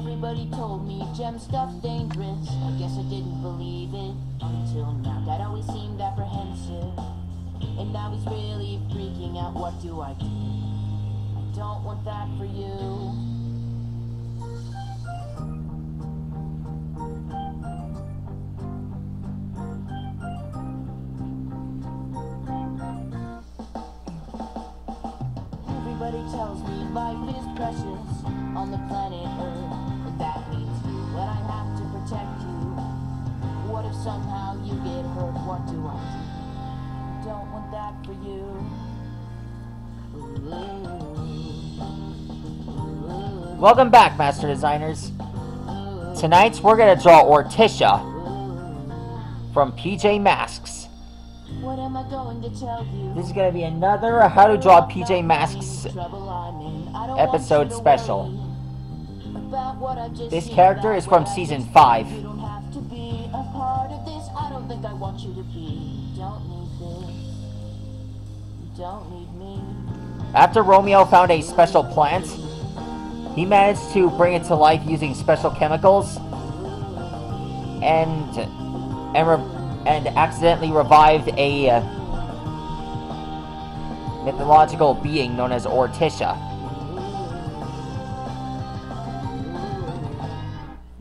Everybody told me gem stuff's dangerous. I guess I didn't believe it until now. Dad always seemed apprehensive, and now he's really freaking out. What do? I don't want that for you. Everybody tells me life is precious on the planet Earth, and that means you, but I have to protect you. What if somehow you get hurt? What do? Don't want that for you. Welcome back, Master Designers. Tonight we're gonna draw Orticia from PJ Masks. What am I going to tell you? This is gonna be another How to Draw PJ Masks episode special. This character is from season 5. You don't have to be a part of this. I don't think I want you to be. You don't need this. You don't need me. After Romeo found a special plant, he managed to bring it to life using special chemicals and accidentally revived a mythological being known as Orticia.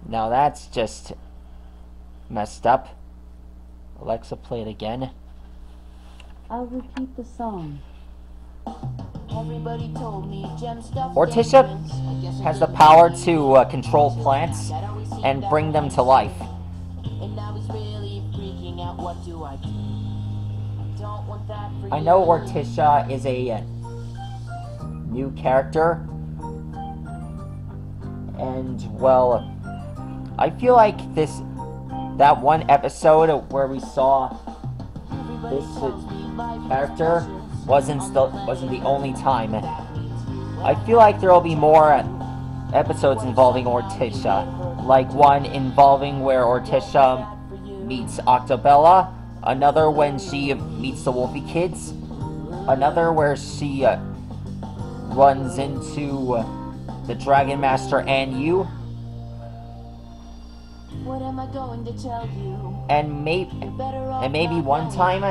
Now that's just messed up. Alexa, play it again. I'll repeat the song. Everybody told me gem stuff. Orticia has the power to control plants and bring them to life. And now he's really freaking out. What do? I don't want that for I know Orticia is a new character, and well, I feel like that one episode where we saw this character wasn't the only time. I feel like there will be more episodes involving Orticia, like one involving where Orticia meets Octobella, another when she meets the Wolfie Kids, another where she runs into the Dragon Master and you. What am I going to tell you? And maybe one time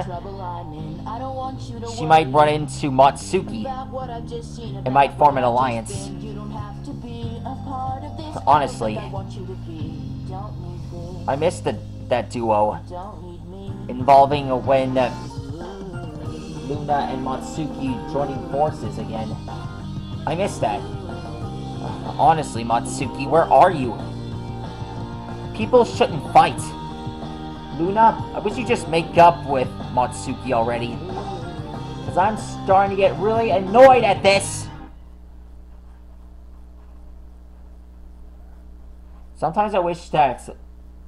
she might run into Matsuki and might form an alliance. Honestly, I miss that duo involving when Luna and Matsuki joining forces again. I miss that. Honestly, Matsuki, where are you? People shouldn't fight. Luna, I wish you'd just make up with Matsuki already. Because I'm starting to get really annoyed at this. Sometimes I wish that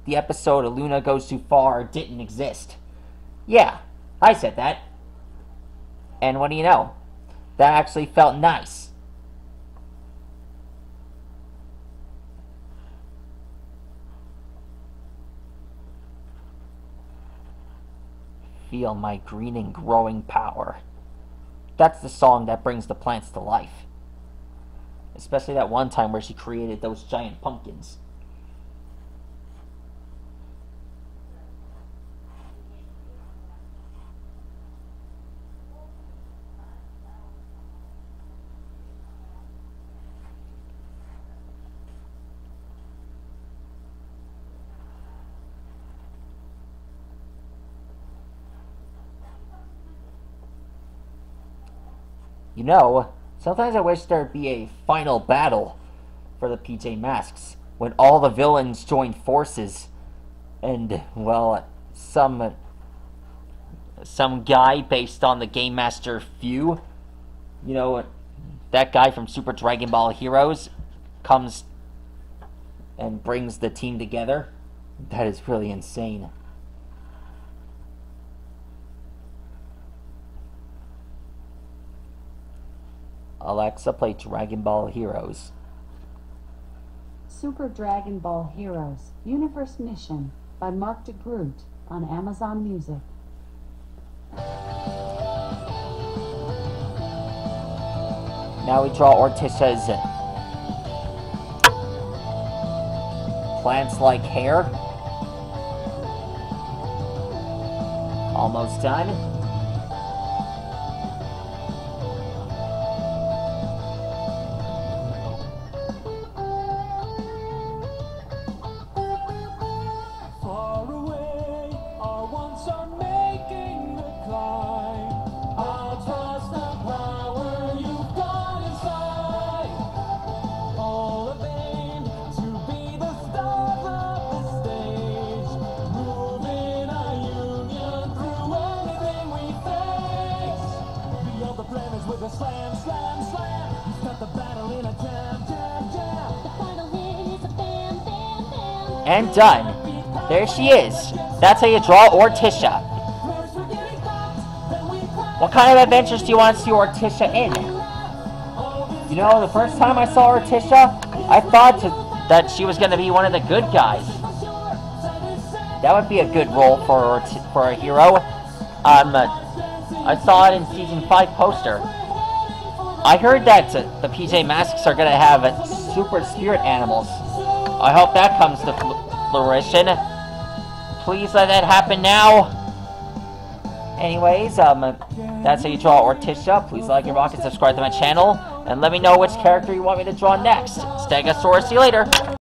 the episode of Luna Goes Too Far didn't exist. Yeah, I said that. And what do you know? That actually felt nice. Feel my green and growing power. That's the song that brings the plants to life. Especially that one time where she created those giant pumpkins. You know, sometimes I wish there'd be a final battle for the PJ Masks, when all the villains join forces, and, well, some guy based on the Game Master Few, you know, that guy from Super Dragon Ball Heroes, comes and brings the team together. That is really insane. Alexa, play Dragon Ball Heroes. Super Dragon Ball Heroes Universe Mission by Mark DeGroot on Amazon Music. Now we draw Orticia's plants-like hair. Almost done. Far away, our ones are making the climb. I'll trust the power you've got inside. All of aim to be the stars of the stage. Moving our union through anything we face. Beyond the planets with a slam, slam, slam. Start the battle in a jam, jam, jam. The final hit is a bam, bam, bam. And done. There she is. That's how you draw Orticia. What kind of adventures do you want to see Orticia in? You know, the first time I saw Orticia, I thought that she was going to be one of the good guys. That would be a good role for a hero. I saw it in Season 5 poster. I heard that the PJ Masks are going to have super spirit animals. I hope that comes to fruition. Please let that happen now. Anyways, that's how you draw Orticia. Please like and rock and subscribe to my channel. And let me know which character you want me to draw next. Stegosaurus, see you later.